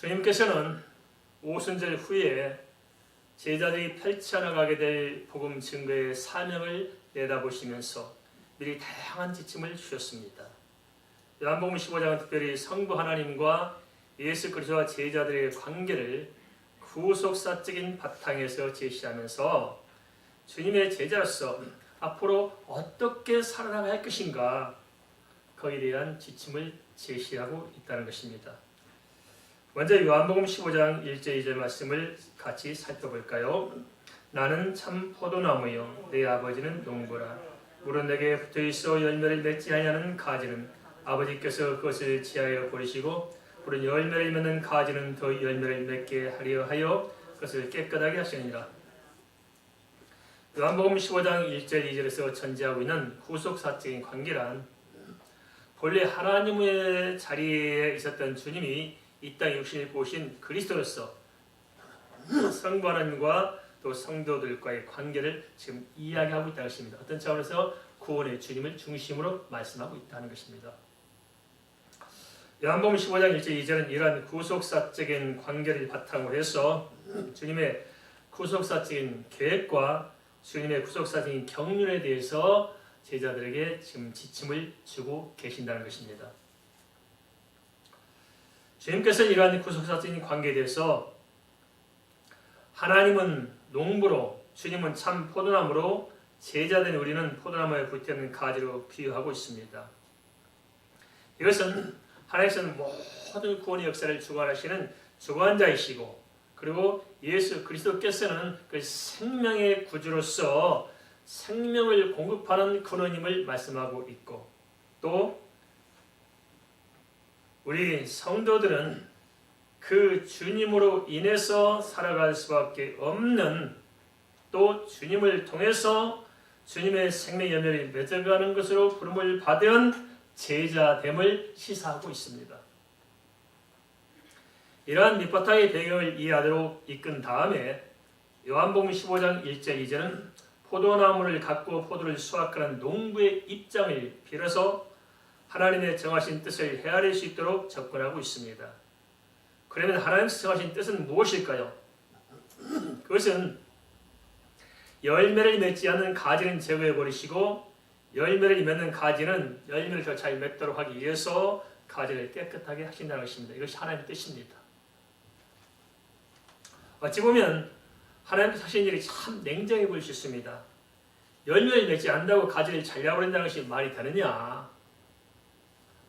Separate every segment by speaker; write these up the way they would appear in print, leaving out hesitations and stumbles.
Speaker 1: 주님께서는 오순절 후에 제자들이 펼쳐나가게 될 복음 증거의 사명을 내다보시면서 미리 다양한 지침을 주셨습니다. 요한복음 15장은 특별히 성부 하나님과 예수 그리스도와 제자들의 관계를 구속사적인 바탕에서 제시하면서 주님의 제자로서 앞으로 어떻게 살아나가야 할 것인가, 거기에 대한 지침을 제시하고 있다는 것입니다. 먼저 요한복음 15장 1절 2절 말씀을 같이 살펴볼까요? 나는 참 포도나무요 내 아버지는 농부라. 물은 내게 붙어있어 열매를 맺지 아니하는 가지는 아버지께서 그것을 지하여 버리시고 물은 열매를 맺는 가지는 더 열매를 맺게 하려 하여 그것을 깨끗하게 하시느니라. 요한복음 15장 1절 2절에서 전제하고 있는 구속사적인 관계란 본래 하나님의 자리에 있었던 주님이 이 땅에 육신을 보신 그리스도로서 성부 하나님과 또 성도들과의 관계를 지금 이야기하고 있다는 것입니다. 어떤 차원에서 구원의 주님을 중심으로 말씀하고 있다는 것입니다. 요한복음 15장 1절 2절은 이러한 구속사적인 관계를 바탕으로 해서 주님의 구속사적인 계획과 주님의 구속사적인 경륜에 대해서 제자들에게 지금 지침을 주고 계신다는 것입니다. 주님께서 이러한 구속사적인 관계에 대해서 하나님은 농부로, 주님은 참 포도나무로, 제자된 우리는 포도나무에 붙어있는 가지로 비유하고 있습니다. 이것은 하나님께서는 모든 구원의 역사를 주관하시는 주관자이시고, 그리고 예수 그리스도께서는 그 생명의 구주로서 생명을 공급하는 근원임을 말씀하고 있고, 또 우리 성도들은 그 주님으로 인해서 살아갈 수밖에 없는, 또 주님을 통해서 주님의 생명 열매를 맺어가는 것으로 부름을 받은 제자됨을 시사하고 있습니다. 이러한 밑바탕의 배경을 이해하도록 이끈 다음에 요한복음 15장 1절 2절은 포도나무를 갖고 포도를 수확하는 농부의 입장을 빌어서 하나님의 정하신 뜻을 헤아릴 수 있도록 접근하고 있습니다. 그러면 하나님께서 정하신 뜻은 무엇일까요? 그것은 열매를 맺지 않는 가지는 제거해 버리시고 열매를 맺는 가지는 열매를 더 잘 맺도록 하기 위해서 가지를 깨끗하게 하신다는 것입니다. 이것이 하나님의 뜻입니다. 어찌 보면 하나님께서 하신 일이 참 냉정해 보일 수 있습니다. 열매를 맺지 않는다고 가지를 잘라버린다는 것이 말이 되느냐?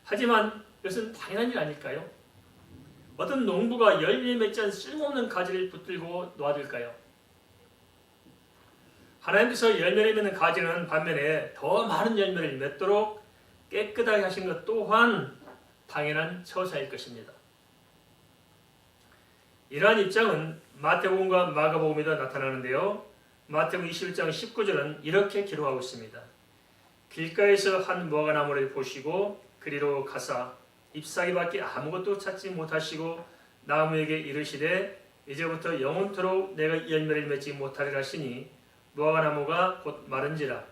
Speaker 1: 하지만 이것은 당연한 일 아닐까요? 어떤 농부가 열매 맺지 않은 쓸모없는 가지를 붙들고 놔둘까요? 하나님께서 열매를 맺는 가지는 반면에 더 많은 열매를 맺도록 깨끗하게 하신 것 또한 당연한 처사일 것입니다. 이러한 입장은 마태복음과 마가복음에도 나타나는데요. 마태복음 21장 19절은 이렇게 기록하고 있습니다. 길가에서 한 무화과나무를 보시고 그리로 가사 잎사귀밖에 아무것도 찾지 못하시고 나무에게 이르시되 이제부터 영원토록 내가 열매를 맺지 못하리라 하시니 무화과나무가 곧 마른지라.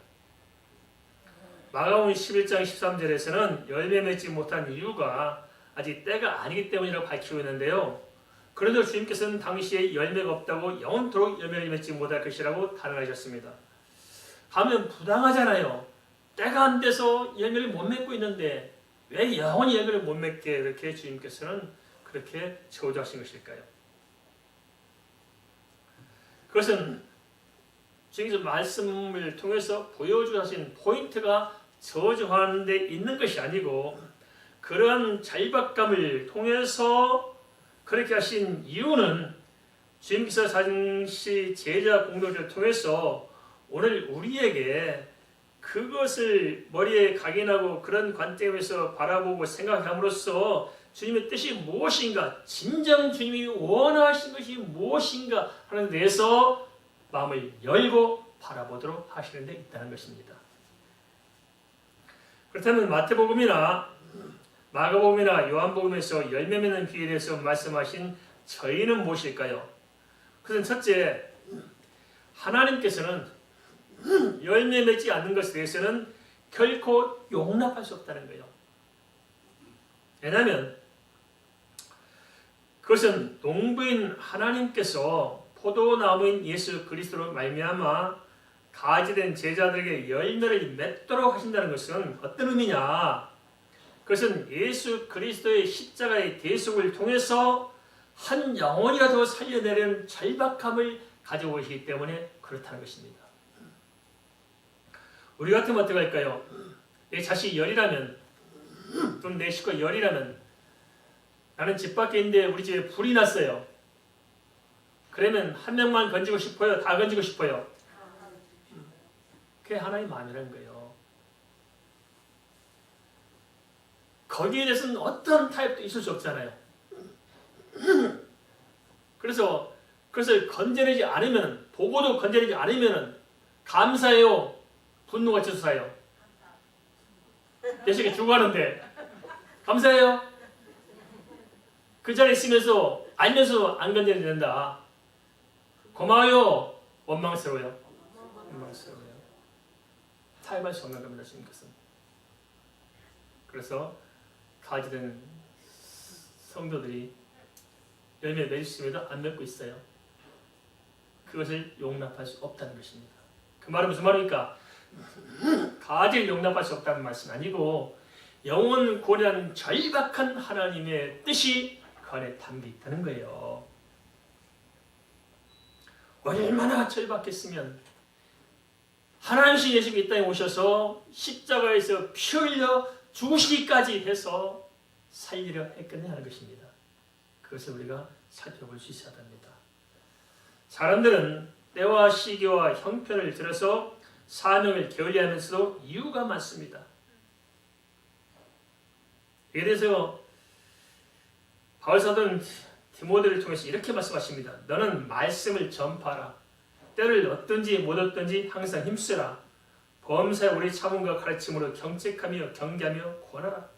Speaker 1: 마가복음 11장 13절에서는 열매 맺지 못한 이유가 아직 때가 아니기 때문이라고 밝히고 있는데요. 그런데 주님께서는 당시에 열매가 없다고 영원토록 열매를 맺지 못할 것이라고 단언하셨습니다. 하면 부당하잖아요. 때가 안 돼서 열매를 못 맺고 있는데 왜 영원히 열매를 못 맺게 이렇게 주님께서는 그렇게 저주하신 것일까요? 그것은 주님께서 말씀을 통해서 보여주신 포인트가 저주하는 데 있는 것이 아니고 그러한 절박감을 통해서 그렇게 하신 이유는 주님께서 당시 제자 공동체를 통해서 오늘 우리에게 그것을 머리에 각인하고 그런 관점에서 바라보고 생각함으로써 주님의 뜻이 무엇인가, 진정 주님이 원하신 것이 무엇인가 하는 데에서 마음을 열고 바라보도록 하시는 데 있다는 것입니다. 그렇다면 마태복음이나 마가복음이나 요한복음에서 열매 맺는 비유에 대해서 말씀하신 저희는 무엇일까요? 그것은 첫째, 하나님께서는 열매 맺지 않는 것에 대해서는 결코 용납할 수 없다는 거예요. 왜냐하면 그것은 농부인 하나님께서 포도나무인 예수 그리스도로 말미암아 가지된 제자들에게 열매를 맺도록 하신다는 것은 어떤 의미냐? 그것은 예수 그리스도의 십자가의 대속을 통해서 한 영혼이라도 살려내려는 절박함을 가지고 계시기 때문에 그렇다는 것입니다. 우리 같으면 어떻게 할까요? 내 자식이 열이라면, 또는 내 식구가 열이라면, 나는 집 밖에 있는데 우리 집에 불이 났어요. 그러면 한 명만 건지고 싶어요? 다 건지고 싶어요? 그게 하나의 마음이라는 거예요. 거기에 대해서는 어떤 타협도 있을 수 없잖아요. 그래서 그것을 건져내지 않으면, 보고도 건져내지 않으면 감사해요? 분노가 치솟아요? 내 새끼 죽어가는데 감사해요? 그 자리에 있으면서 알면서 안 건져내야 된다. 고마워요? 원망스러워요? 원망스러워요. 타협할 수 없는 겁니다. 지금 것은. 그래서 가지된 성도들이 열매 맺을 수 있음에도 안 맺고 있어요. 그것을 용납할 수 없다는 것입니다. 그 말은 무슨 말입니까? 가지를 용납할 수 없다는 말씀은 아니고 영혼 고려한 절박한 하나님의 뜻이 그 안에 담겨 있다는 거예요. 얼마나 절박했으면 하나님이신 예수님이 이 땅에 오셔서 십자가에서 피 흘려 죽으시기까지 해서 살리려 했겠냐 하는 것입니다. 그것을 우리가 살펴볼 수 있어야 합니다. 사람들은 때와 시기와 형편을 들어서 사명을 게을리하면서도 이유가 많습니다. 이에 대해서 바울 사도는 디모데를 통해서 이렇게 말씀하십니다. 너는 말씀을 전파하라. 때를 얻든지 못 얻든지 항상 힘쓰라. 범사에 우리 참음과 가르침으로 경책하며 경계하며 권하라.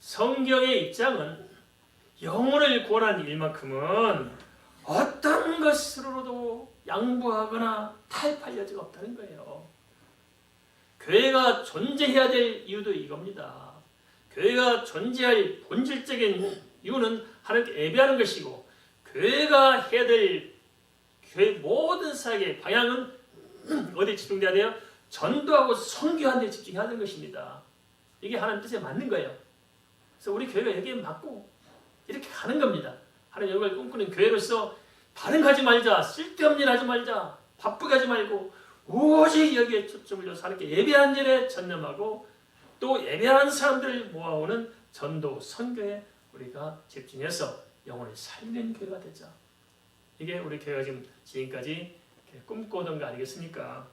Speaker 1: 성경의 입장은 영혼을 구원하는 일만큼은 어떤 것으로도 양보하거나 타협할 여지가 없다는 거예요. 교회가 존재해야 될 이유도 이겁니다. 교회가 존재할 본질적인 이유는 하나님께 예배하는 것이고, 교회가 해야 될 교회 모든 사역의 방향은 어디에 집중돼야 돼요? 전도하고 선교하는 데 집중해야 하는 것입니다. 이게 하나님 뜻에 맞는 거예요. 그래서 우리 교회가 여기에 맞고 이렇게 가는 겁니다. 하나님 영광을 꿈꾸는 교회로서 다른 거 하지 말자, 쓸데없는 일 하지 말자, 바쁘게 하지 말고 오직 여기에 초점을 둬서 하나님께 예배하는 일에 전념하고 또 예배하는 사람들을 모아오는 전도, 선교에 우리가 집중해서 영혼을 살리는 교회가 되자. 이게 우리 교회가 지금까지 꿈꿔오던 거 아니겠습니까?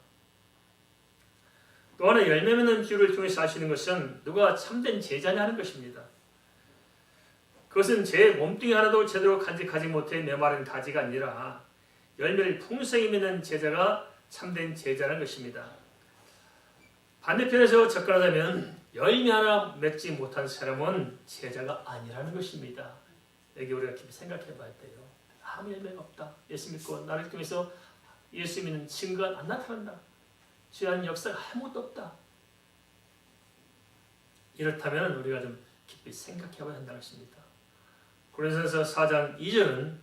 Speaker 1: 또 하나 열매 맺는 비유를 통해서 아시는 것은 누가 참된 제자냐 하는 것입니다. 그것은 제 몸뚱이 하나도 제대로 간직하지 못해 메마른 가지가 아니라 열매를 풍성히 맺는 제자가 참된 제자라는 것입니다. 반대편에서 접근하자면 열매 하나 맺지 못한 사람은 제자가 아니라는 것입니다. 여기 우리가 깊이 생각해 봐야 돼요. 아무 열매가 없다. 예수 믿고 나를 통해서 예수 믿는 증거가 안 나타난다. 주의 역사가 아무것도 없다. 이렇다면 우리가 좀 깊이 생각해 봐야 한다는 것입니다. 고린도전서 4장 2절은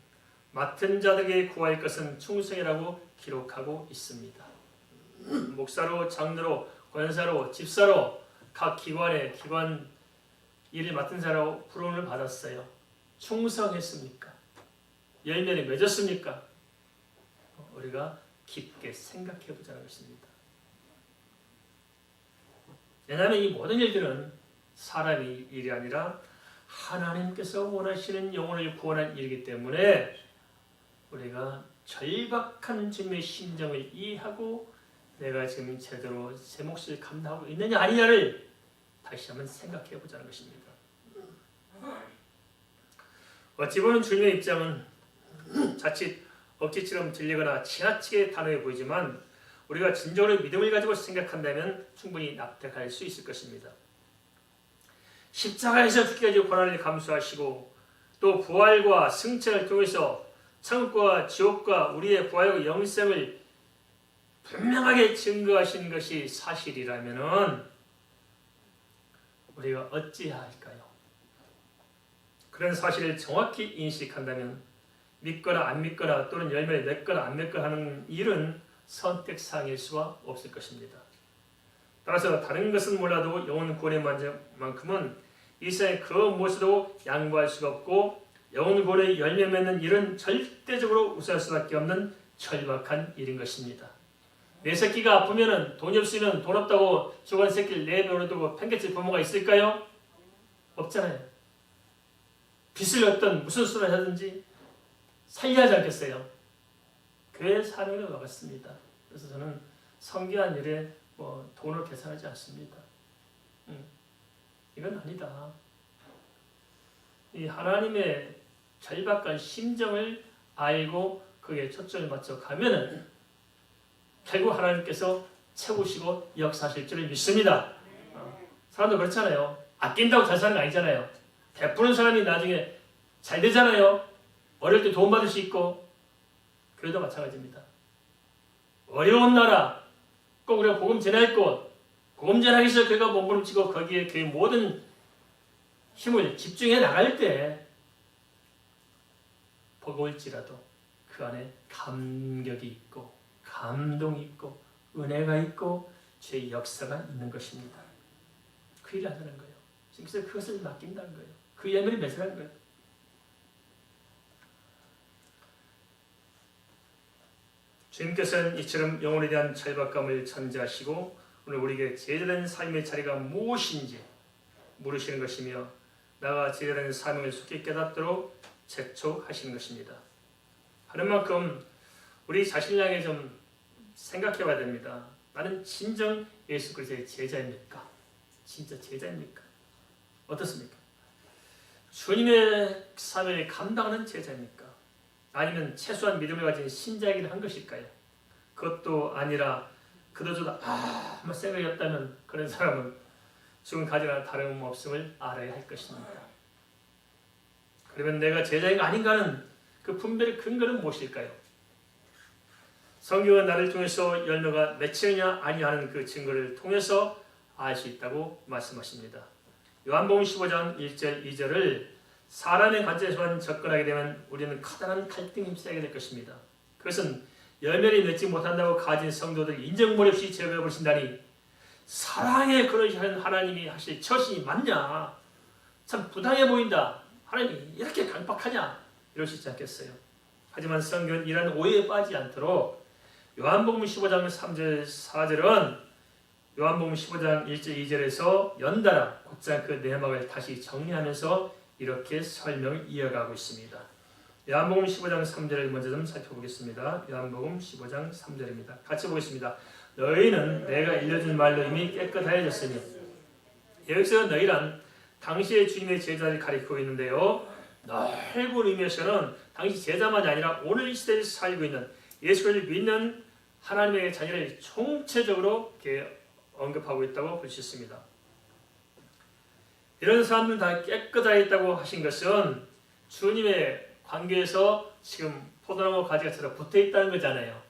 Speaker 1: 맡은 자들에게 구할 것은 충성이라고 기록하고 있습니다. 목사로, 장로로, 권사로, 집사로 각 기관에 기관 일을 맡은 자로 부름을 받았어요. 충성했습니까? 열매를 맺었습니까? 우리가 깊게 생각해 보자는 것입니다. 왜냐하면 이 모든 일들은 사람의 일이 아니라 하나님께서 원하시는 영혼을 구원한 일이기 때문에 우리가 절박한 주님의 심정을 이해하고 내가 지금 제대로 제 몫을 감당하고 있느냐 아니냐를 다시 한번 생각해 보자는 것입니다. 어찌 보면 주님의 입장은 자칫 억지처럼 들리거나 지나치게 단호해 보이지만 우리가 진정으로 믿음을 가지고 생각한다면 충분히 납득할 수 있을 것입니다. 십자가에서 죽기까지 고난을 감수하시고 또 부활과 승천을 통해서 천국과 지옥과 우리의 부활과 영생을 분명하게 증거하신 것이 사실이라면 우리가 어찌해야 할까요? 그런 사실을 정확히 인식한다면 믿거나 안 믿거나 또는 열매를 맺거나 안 맺거나 하는 일은 선택사항일 수가 없을 것입니다. 따라서 다른 것은 몰라도 영혼 구원의 만큼은 이 세상에 그 무엇으로 양보할 수가 없고 영혼 구원의 열매 맺는 일은 절대적으로 우선할 수밖에 없는 절박한 일인 것입니다. 내 새끼가 아프면 돈이 없으면 돈 없다고 죽은 새끼를 내버려두고 팽개칠 부모가 있을까요? 없잖아요. 빚을 얻든 무슨 수를 하든지 살려야 하지 않겠어요? 교회 사명을 막았습니다. 그래서 저는 선교한 일에 돈을 계산하지 않습니다. 이건 아니다. 이 하나님의 절박한 심정을 알고 거기에 초점을 맞춰 가면은 결국 하나님께서 채우시고 역사하실 줄을 믿습니다. 사람도 그렇잖아요. 아낀다고 잘 사는 거 아니잖아요. 베푸는 사람이 나중에 잘 되잖아요. 어릴 때 도움 받을 수 있고. 교회도 마찬가지입니다. 어려운 나라, 꼭 우리가 복음 전할 곳, 복음 전하기 위해서 교회가 몸부림치고 거기에 교회 모든 힘을 집중해 나갈 때 버거울지라도 그 안에 감격이 있고 감동이 있고 은혜가 있고 죄의 역사가 있는 것입니다. 그 일을 하자는 거예요. 그래서 그것을 맡긴다는 거예요. 그 열매를 맺으라는 거예요. 주님께서는 이처럼 영혼에 대한 절박감을 전제하시고 오늘 우리에게 제대로 삶의 자리가 무엇인지 물으시는 것이며 나가 제대로 사명을 속히 깨닫도록 재촉하시는 것입니다. 하는 만큼 우리 자신을 향해 좀 생각해 봐야 됩니다. 나는 진정 예수 그리스도의 제자입니까? 진짜 제자입니까? 어떻습니까? 주님의 사명을 감당하는 제자입니까? 아니면 최소한 믿음을 가진 신자이긴 한 것일까요? 그것도 아니라 그도저도 아무 생각이 없다면 그런 사람은 지금 가지나 다름없음을 알아야 할 것입니다. 그러면 내가 제자인가 아닌가는 그 분별의 근거는 무엇일까요? 성경은 나를 통해서 열매가 맺히느냐 아니하는 그 증거를 통해서 알 수 있다고 말씀하십니다. 요한복음 15장 1절 2절을 사람의 관점에서만 접근하게 되면 우리는 커다란 갈등이 힘쓰게 될 것입니다. 그것은 열매를 맺지 못한다고 가진 성도들 인정머리 없이 제거해 버리신다니 사랑에 그러시는 하나님이 하실 처신이 맞냐? 참 부당해 보인다. 하나님이 이렇게 강박하냐? 이럴 수 있지 않겠어요? 하지만 성경은 이런 오해에 빠지지 않도록 요한복음 15장 3절 4절은 요한복음 15장 1절 2절에서 연달아 곧장 그 내막을 다시 정리하면서 이렇게 설명을 이어가고 있습니다. 요한복음 15장 3절을 먼저 좀 살펴보겠습니다. 요한복음 15장 3절입니다. 같이 보겠습니다. 너희는 내가 일러준 말로 이미 깨끗하여졌으니 여기서 너희란 당시의 주님의 제자를 가리키고 있는데요. 넓은 의미에서는 당시 제자만이 아니라 오늘 이 시대에 살고 있는 예수 그리스도를 믿는 하나님의 자녀를 총체적으로 이렇게 언급하고 있다고 볼 수 있습니다. 이런 사람들 다 깨끗하겠다고 하신 것은 주님의 관계에서 지금 포도나무 가지가 서로 붙어 있다는 거잖아요.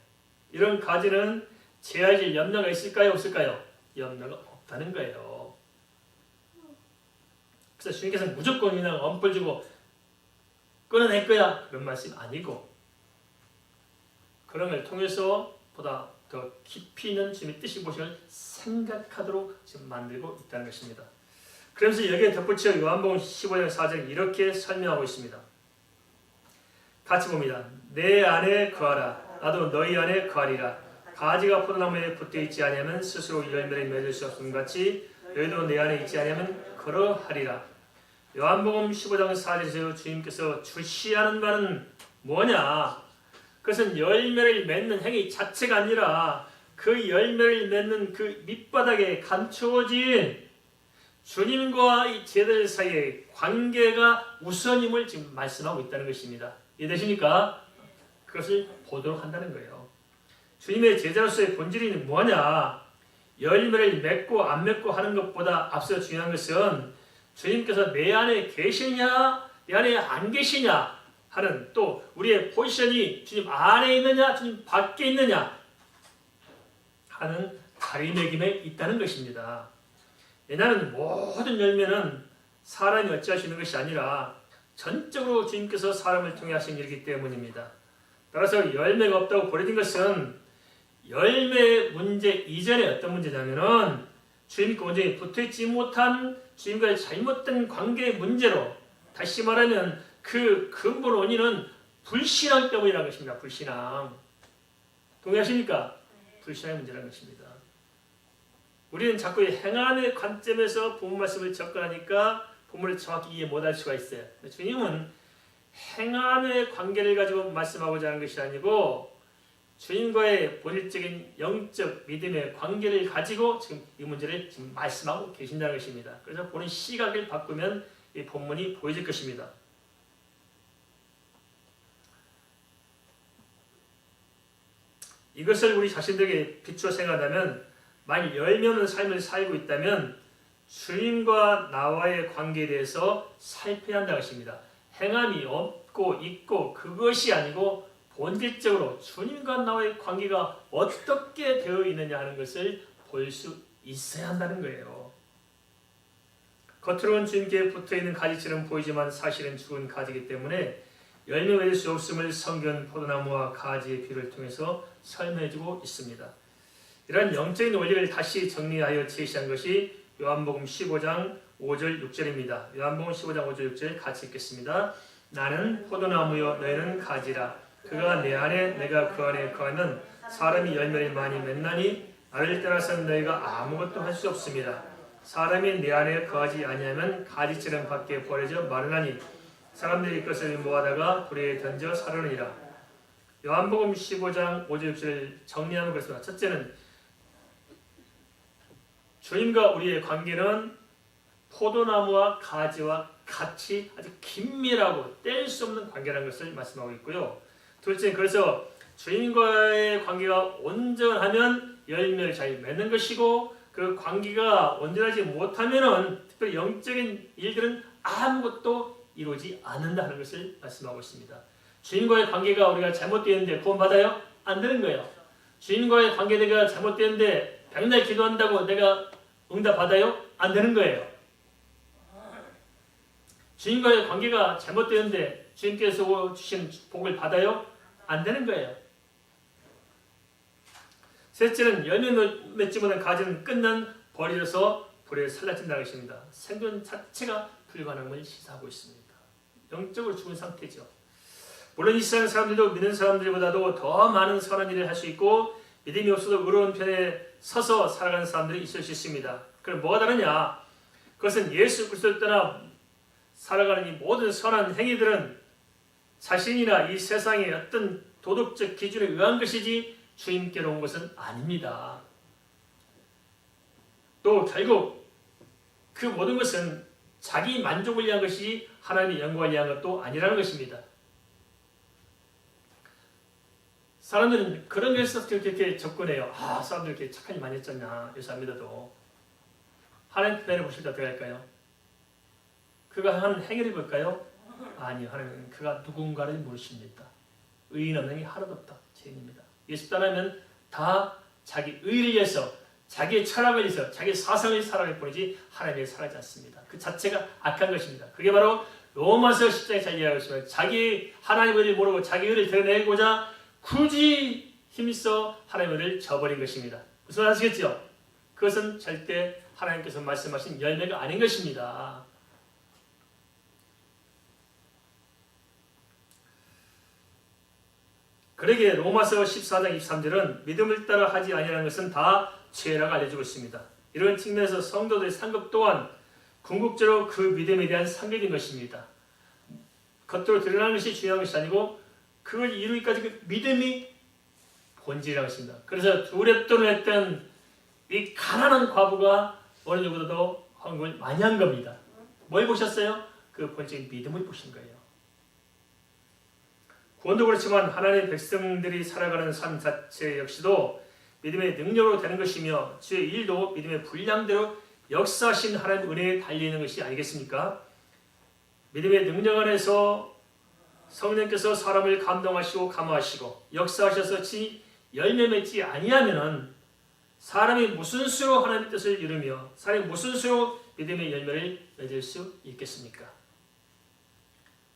Speaker 1: 이런 가지는 제하질 염려가 있을까요? 없을까요? 염려가 없다는 거예요. 그래서 주님께서는 무조건 그냥 엄벌 주고 끊어낼 거야 그런 말씀 아니고 그런 걸 통해서 보다 더 깊이 있는 주님의 뜻이 무엇을 생각하도록 지금 만들고 있다는 것입니다. 그러면서 여기에 덧붙여 요한복음 15장 4절 이렇게 설명하고 있습니다. 같이 봅니다. 내 안에 거하라. 나도 너희 안에 거하리라. 가지가 포도나무에 붙어있지 아니하면 스스로 열매를 맺을 수 없음 같이 너희도 내 안에 있지 아니하면 그러하리라. 요한복음 15장 4절에서 주님께서 주시하는 바는 뭐냐? 그것은 열매를 맺는 행위 자체가 아니라 그 열매를 맺는 그 밑바닥에 감추어진 주님과 이 제자들 사이의 관계가 우선임을 지금 말씀하고 있다는 것입니다. 이해되십니까? 그것을 보도록 한다는 거예요. 주님의 제자로서의 본질이 뭐냐? 열매를 맺고 안 맺고 하는 것보다 앞서 중요한 것은 주님께서 내 안에 계시냐, 내 안에 안 계시냐 하는 또 우리의 포지션이 주님 안에 있느냐, 주님 밖에 있느냐 하는 자리매김에 있다는 것입니다. 왜냐하면 모든 열매는 사람이 어찌할 수 있는 것이 아니라 전적으로 주님께서 사람을 통해 하신 일이기 때문입니다. 따라서 열매가 없다고 버려진 것은 열매 문제 이전에 어떤 문제냐면은 주님과 온전히 붙어있지 못한 주님과의 잘못된 관계의 문제로, 다시 말하면 그 근본 원인은 불신앙 때문이라는 것입니다. 불신앙. 동의하십니까? 불신앙의 문제라는 것입니다. 우리는 자꾸 행함의 관점에서 본문 말씀을 접근하니까 본문을 정확히 이해 못할 수가 있어요. 주님은 행함의 관계를 가지고 말씀하고자 하는 것이 아니고 주님과의 본질적인 영적 믿음의 관계를 가지고 지금 이 문제를 지금 말씀하고 계신다는 것입니다. 그래서 보는 시각을 바꾸면 이 본문이 보여질 것입니다. 이것을 우리 자신들에게 비추어 생각하면, 만일 열매 없는 삶을 살고 있다면 주님과 나와의 관계에 대해서 살펴야 한다는 것입니다. 행함이 없고 있고 그것이 아니고 본질적으로 주님과 나와의 관계가 어떻게 되어 있느냐 하는 것을 볼 수 있어야 한다는 거예요. 겉으로는 주님께 붙어있는 가지처럼 보이지만 사실은 죽은 가지이기 때문에 열매 맺을 수 없음을 성경은 포도나무와 가지의 비유를 통해서 설명해주고 있습니다. 이런 영적인 원리를 다시 정리하여 제시한 것이 요한복음 15장 5절 6절입니다. 요한복음 15장 5절 6절 같이 읽겠습니다. 나는 포도나무요 너희는 가지라. 그가 내 안에 내가 그 안에 거하면 사람이 열매를 많이 맺나니 나를 떠나서는 너희가 아무것도 할 수 없습니다. 사람이 내 안에 거하지 아니하면 가지처럼 밖에 버려져 마르나니 사람들이 그것을 모아다가 불에 던져 사르느니라. 요한복음 15장 5절 6절을 정리하면 그렇습니다. 첫째는 주님과 우리의 관계는 포도나무와 가지와 같이 아주 긴밀하고 뗄 수 없는 관계라는 것을 말씀하고 있고요. 둘째는 그래서 주님과의 관계가 온전하면 열매를 잘 맺는 것이고, 그 관계가 온전하지 못하면은 특별히 영적인 일들은 아무것도 이루어지지 않는다는 것을 말씀하고 있습니다. 주님과의 관계가 우리가 잘못되었는데 구원받아요? 안 되는 거예요. 주님과의 관계가 잘못되었는데 백날 기도한다고 내가 응답 받아요? 안 되는 거예요. 주님과의 관계가 잘못되었는데 주님께서 주신 복을 받아요? 안 되는 거예요. 셋째는 열매 맺지 못한 가지는 끝난 버려져서 불에 살라진다는 것입니다. 생존 자체가 불가능함을 시사하고 있습니다. 영적으로 죽은 상태죠. 물론 이 세상 사람들도 믿는 사람들보다도 더 많은 선한 일을 할 수 있고 믿음이 없어도 의로운 편에 서서 살아가는 사람들이 있을 수 있습니다. 그럼 뭐가 다르냐? 그것은 예수 그리스도를 떠나 살아가는 이 모든 선한 행위들은 자신이나 이 세상의 어떤 도덕적 기준에 의한 것이지 주님께로 온 것은 아닙니다. 또 결국 그 모든 것은 자기 만족을 위한 것이 하나님의 영광을 위한 것도 아니라는 것입니다. 사람들은 그런 것에서 이렇게 접근해요. 사람들 이렇게 착한 일 많이 했잖냐. 요새 안 믿어도. 하나님 편에 보실 때 어떻게 할까요? 그가 한 행위를 볼까요? 아니요. 하나님은 그가 누군가를 모르십니다. 의인 없는 게 하나도 없다. 죄인입니다. 예수 따르면 다 자기 의를 위해서, 자기의 철학을 위해서, 자기의 사상을 살아갈 뿐이지 하나님을 살아가지 않습니다. 그 자체가 악한 것입니다. 그게 바로 로마서 10장에 잘 이야기하고 있습니다. 자기 하나님의 의를 모르고 자기 의를 드러내고자 굳이 힘써 하나님의 의를 저버린 것입니다. 무슨 말 아시겠죠? 그것은 절대 하나님께서 말씀하신 열매가 아닌 것입니다. 그러기에 로마서 14장 23절은 믿음을 따라 하지 아니하는 것은 다 죄라고 알려주고 있습니다. 이런 측면에서 성도들의 상급 또한 궁극적으로 그 믿음에 대한 상급인 것입니다. 겉으로 드러나는 것이 중요한 것이 아니고 그걸 이루기까지 그 믿음이 본질이라고 했습니다. 그래서 두렵도록 했던 이 가난한 과부가 어느 누구보다도 헌금을 많이 한 겁니다. 뭘 보셨어요? 그 본질적인 믿음을 보신 거예요. 구원도 그렇지만 하나님의 백성들이 살아가는 삶 자체 역시도 믿음의 능력으로 되는 것이며 주의 일도 믿음의 분량대로 역사하신 하나님의 은혜에 달리는 것이 아니겠습니까? 믿음의 능력 안에서 성령께서 사람을 감동하시고 감화하시고 역사하셔서 치 열매 맺지 아니하면은 사람이 무슨 수로 하나님의 뜻을 이루며 사람이 무슨 수로 믿음의 열매를 맺을 수 있겠습니까?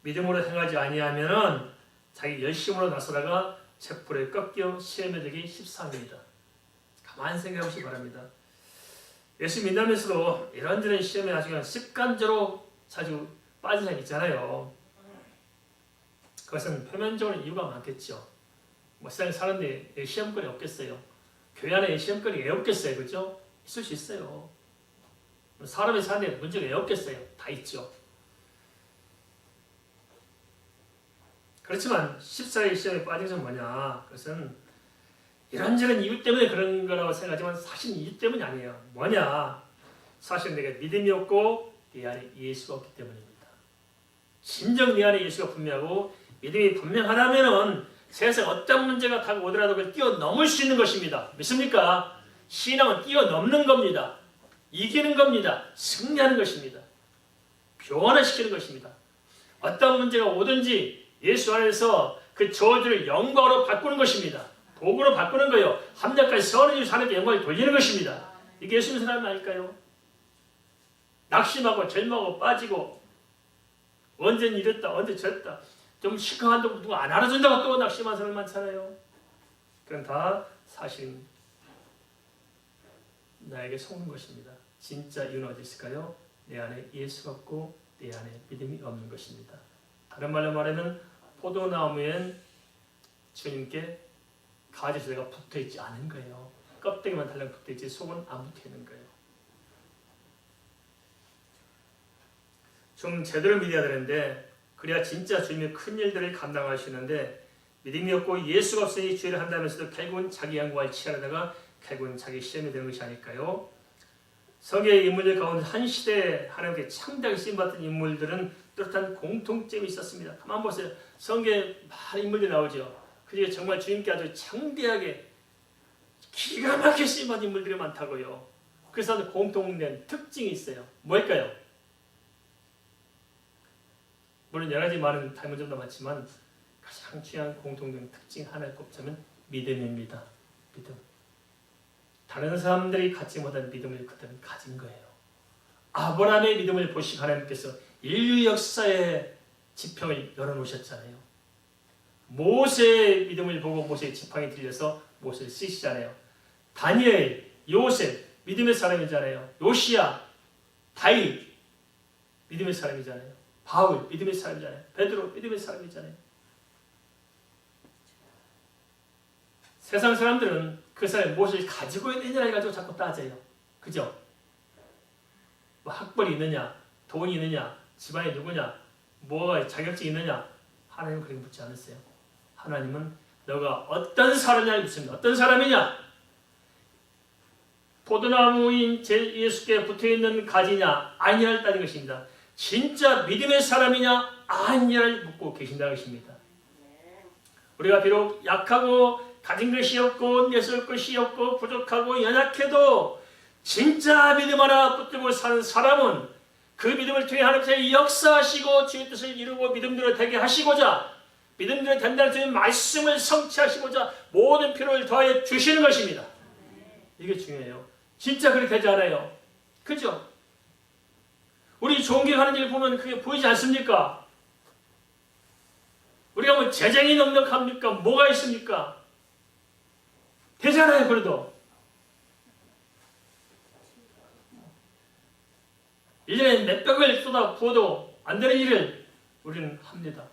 Speaker 1: 믿음으로 행하지 아니하면은 자기 열심으로 나서다가 촛불에 꺾여 시험에 들기 십상입니다. 가만히 생각해 보시기 바랍니다. 예수 믿으면서도 이런저런 시험에 아주 습관적으로 자주 빠진 사람 있잖아요. 그것은 표면적으로 이유가 많겠죠. 뭐 세상에 사는데 시험거리 없겠어요. 교회 안에 시험거리 왜 없겠어요, 그죠? 있을 수 있어요. 사람이 사는데 문제가 왜 없겠어요? 다 있죠. 그렇지만 14일 시험에 빠진 것은 뭐냐? 그것은 이런저런 이유 때문에 그런 거라고 생각하지만 사실 이유 때문이 아니에요. 뭐냐? 사실 내가 믿음이 없고 내 안에 예수가 없기 때문입니다. 진정 내 안에 예수가 분명하고 믿음이 분명하다면은 세상 어떤 문제가 다가오더라도 그걸 뛰어넘을 수 있는 것입니다. 믿습니까? 신앙은 뛰어넘는 겁니다. 이기는 겁니다. 승리하는 것입니다. 변화시키는 것입니다. 어떤 문제가 오든지 예수 안에서 그 저주를 영광으로 바꾸는 것입니다. 복으로 바꾸는 거예요. 합력까지 선을 이루고 하나님께 영광을 돌리는 것입니다. 이게 예수 믿는 사람 아닐까요? 낙심하고 절망하고 빠지고 언제는 이랬다 언제 저랬다 좀 시커먼다고 누가 안 알아준다고 또 낙심한 사람 많잖아요. 그건 다 사실 나에게 속는 것입니다. 진짜 이유는 어디 있을까요? 내 안에 예수가 없고 내 안에 믿음이 없는 것입니다. 다른 말로 말하면 포도나무엔 주님께 가지수가 붙어있지 않은 거예요. 껍데기만 달랑 붙어있지 속은 안 붙어있는 거예요. 좀 제대로 믿어야 되는데 그래야 진짜 주님의 큰 일들을 감당하시는데 믿음이 없고 예수가 없으니 주의를 한다면서도 결국은 자기 양과를 취하려다가 결국은 자기 시험이 되는 것이 아닐까요? 성경의 인물들 가운데 한 시대에 하나님께 창대하게 쓰임받던 인물들은 뚜렷한 공통점이 있었습니다. 가만 보세요. 성경에 많은 인물들이 나오죠. 그리고 정말 주님께 아주 창대하게 기가 막히게 쓰임받은 인물들이 많다고요. 그래서 공통된 특징이 있어요. 뭘까요? 물론 여러 가지 많은 다른 점도 많지만 가장 중요한 공통된 특징 하나를 꼽자면 믿음입니다. 믿음. 다른 사람들이 갖지 못한 믿음을 그들은 가진 거예요. 아브라함의 믿음을 보시고 하나님께서 인류 역사의 지평을 열어놓으셨잖아요. 모세의 믿음을 보고 모세의 지팡이 들려서 모세를 쓰시잖아요. 다니엘, 요셉 믿음의 사람이잖아요. 요시야, 다윗 믿음의 사람이잖아요. 바울 믿음의 사람이잖아요. 베드로 믿음의 사람이잖아요. 세상 사람들은 그 사람이 무엇을 가지고 있느냐를 가지고 자꾸 따져요. 그죠? 뭐 학벌이 있느냐, 돈이 있느냐, 집안이 누구냐, 뭐가 자격증이 있느냐. 하나님은 그렇게 묻지 않으세요. 하나님은 너가 어떤 사람이냐를 묻습니다. 어떤 사람이냐? 포도나무인 제 예수께 붙어있는 가지냐 아니냐를 따진 것입니다. 진짜 믿음의 사람이냐 아니냐를 묻고 계신다는 것입니다. 우리가 비록 약하고 가진 것이 없고 내세울 것이 없고 부족하고 연약해도 진짜 믿음 하나 붙들고 사는 사람은 그 믿음을 통해 하나님께서 역사하시고 주의 뜻을 이루고 믿음대로 되게 하시고자 믿음대로 된다는 주의 말씀을 성취하시고자 모든 필요를 더해 주시는 것입니다. 이게 중요해요. 진짜 그렇게 되지 않아요. 그죠? 우리 존경하는 일 보면 그게 보이지 않습니까? 우리가 뭐 재정이 넉넉합니까? 뭐가 있습니까? 되잖아요. 그래도 1년에 몇백을 쏟아 부어도 안 되는 일을 우리는 합니다.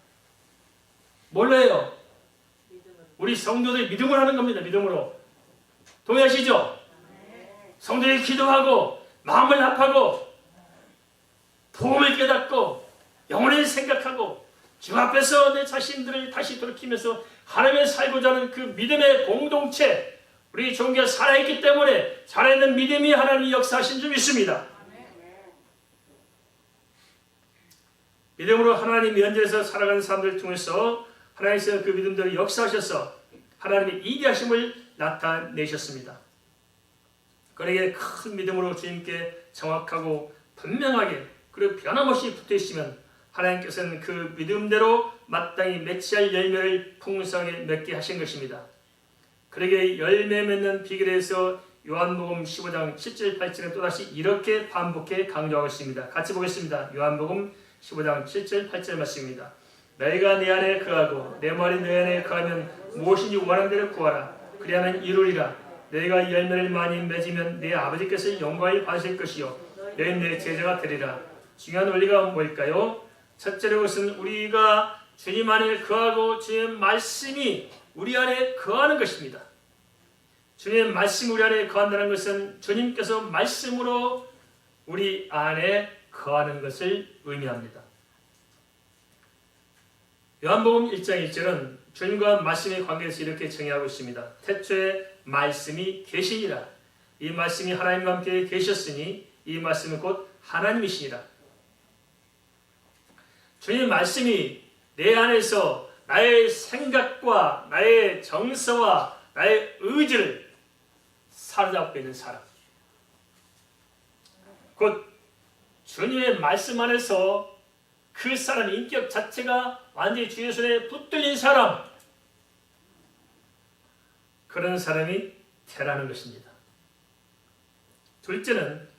Speaker 1: 뭘로 해요? 우리 성도들이 믿음을 하는 겁니다. 믿음으로. 동의하시죠? 성도들이 기도하고 마음을 합하고 복음을 깨닫고 영원히 생각하고 주 앞에서 내 자신들을 다시 돌이키면서 하나님의 살고자 하는 그 믿음의 공동체, 우리 종교가 살아있기 때문에 살아있는 믿음이 하나님의 역사하신 줄 믿습니다. 믿음으로 하나님 면전에서 살아가는 사람들을 통해서 하나님께서 그 믿음대로 역사하셔서 하나님의 이기하심을 나타내셨습니다. 그러기에 큰 믿음으로 주님께 정확하고 분명하게 그리고 변함없이 붙어있으면 하나님께서는 그 믿음대로 마땅히 맺어야 할 열매를 풍성하게 맺게 하신 것입니다. 그러기에 열매 맺는 비결에 대해서 요한복음 15장 7절 8절에 또다시 이렇게 반복해 강조하고 있습니다. 같이 보겠습니다. 요한복음 15장 7절 8절 말씀입니다. 너희가 내 안에 거하고 내 말이 너희 안에 거하면 무엇인지 원하는 대로 구하라. 그리하면 이루리라. 너희가 열매를 많이 맺으면 내 아버지께서 영광을 받으실 것이요 너희는 내 제자가 되리라. 중요한 원리가 뭘까요? 첫째로 것은 우리가 주님 안에 거하고 주님의 말씀이 우리 안에 거하는 것입니다. 주님의 말씀이 우리 안에 거한다는 것은 주님께서 말씀으로 우리 안에 거하는 것을 의미합니다. 요한복음 1장 1절은 주님과 말씀의 관계에서 이렇게 정의하고 있습니다. 태초에 말씀이 계시니라. 이 말씀이 하나님과 함께 계셨으니 이 말씀은 곧 하나님이시니라. 주님의 말씀이 내 안에서 나의 생각과 나의 정서와 나의 의지를 사로잡고 있는 사람, 곧 주님의 말씀 안에서 그 사람의 인격 자체가 완전히 주의 손에 붙들린 사람, 그런 사람이 되라는 것입니다. 둘째는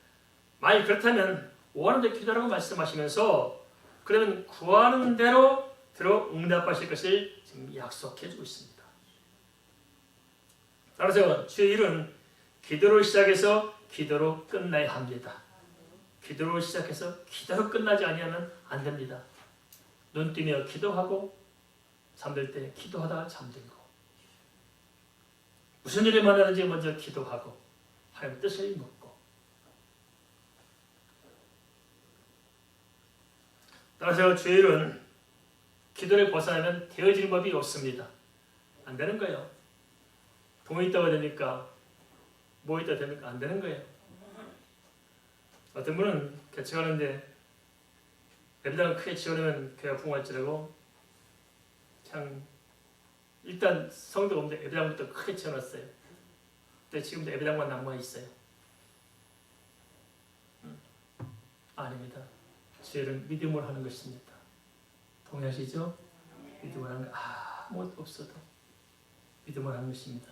Speaker 1: 만약 그렇다면 원하는 대로 기도하라고 말씀하시면서 그러면 구하는 대로 들어 응답하실 것을 지금 약속해 주고 있습니다. 따라서 주의 일은 기도로 시작해서 기도로 끝나야 합니다. 기도로 시작해서 기도로 끝나지 아니하면 안 됩니다. 눈 뜨며 기도하고 잠들 때 기도하다가 잠들고 무슨 일을 만나든지 먼저 기도하고 하나님의 뜻을 묻고, 따라서 주의 일은 기도를 벗어나면 되어지는 법이 없습니다. 안 되는 거예요. 돈이 있다고 되니까 뭐 있다고 되니까 안 되는 거예요. 어떤 분은 개척하는데 예배당을 크게 지어놓으면 교회가 부흥할지라고 그냥 일단 성도가 없는데 예배당부터 크게 지어놨어요. 근데 지금도 예배당만 남아있어요. 아닙니다. 주의는 믿음으로 하는 것입니다. 동의하시죠? 믿음으로 하는 거 아무것도 없어도 믿음으로 하는 것입니다.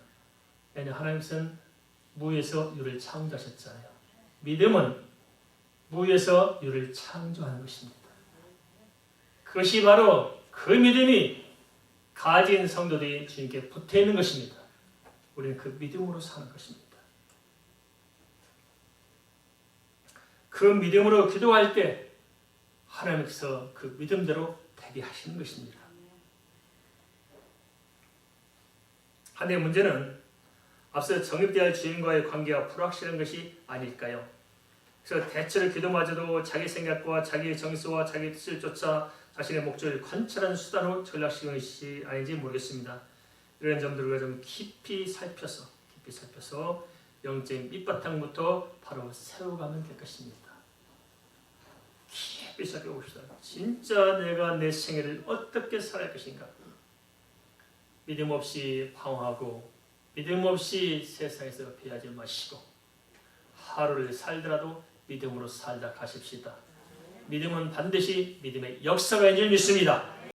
Speaker 1: 왜냐하면 하나님께서는 무에서 유를 창조하셨잖아요. 믿음은 무에서 유를 창조하는 것입니다. 그것이 바로 그 믿음이 가진 성도들이 주님께 붙어있는 것입니다. 우리는 그 믿음으로 사는 것입니다. 그 믿음으로 기도할 때 하나님께서 그 믿음대로 되게 하시는 것입니다. 한데 문제는 앞서 정립되어야 할 주님과의 관계가 불확실한 것이 아닐까요? 그래서 대체로 기도마저도 자기 생각과 자기의 정서와 자기의 뜻을 쫓아 자신의 목적을 관찰하는 수단으로 전락시키는 것이 아닌지 모르겠습니다. 이런 점들을 우리가 좀 깊이 살펴서 영적인 밑바탕부터 바로 세워가면 될 것입니다. 깊이 살펴봅시다. 진짜 내가 내 생애를 어떻게 살아갈 것인가? 믿음 없이 방황하고 믿음 없이 세상에서 피하지 마시고 하루를 살더라도 믿음으로 살다 가십시다. 믿음은 반드시 믿음의 역사가 있는 줄 믿습니다.